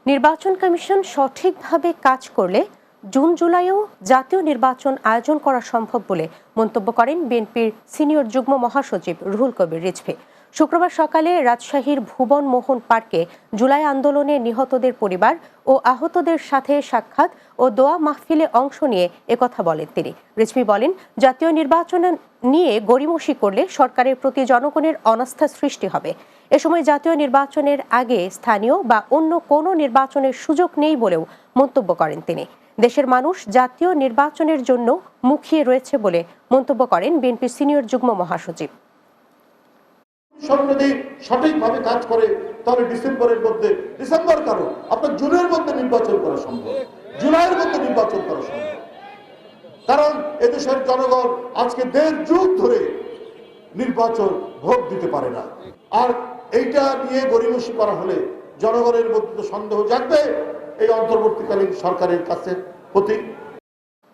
নির্বাচন কমিশন সঠিকভাবে কাজ করলে জুন জুলাইও জাতীয় নির্বাচন আয়োজন করা সম্ভব বলে মন্তব্য করেন বিএনপির সিনিয়র যুগ্ম মহাসচিব রুহুল কবির রিজভী। শুক্রবার সকালে রাজশাহীর ভুবন মোহন পার্কে জুলাই আন্দোলনে নিহতদের পরিবার ও আহতদের সাথে সাক্ষাৎ ও দোয়া মাহফিলে অংশ নিয়ে একথা বলেন তিনি। রিজভী বলেন, জাতীয় নির্বাচন নিয়ে গড়িমসি করলে সরকারের প্রতি জনগণের অনাস্থা সৃষ্টি হবে। এ সময় জাতীয় নির্বাচনের আগে স্থানীয় বা অন্য কোনো নির্বাচনের সুযোগ নেই বলেও মন্তব্য করেন তিনি। দেশের মানুষ জাতীয় নির্বাচনের জন্য মুখিয়ে রয়েছে বলে মন্তব্য করেন বিএনপির সিনিয়র যুগ্ম মহাসচিব। যদি সঠিকভাবে কাজ করে তাহলে ডিসেম্বর কারণ আপনার জুনের মধ্যে নির্বাচন করা সম্ভব, জুলাইয়ের মধ্যে নির্বাচন করা সম্ভব। কারণ এদেশের জনগণ আজকে 1.5 যুগ ধরে নির্বাচন ভোট দিতে পারে না। আর এইটা নিয়ে গড়িমসি করা হলে জনগণের মধ্যে সন্দেহ জাগবে এই অন্তর্বর্তীকালীন সরকারের কাছে প্রতি।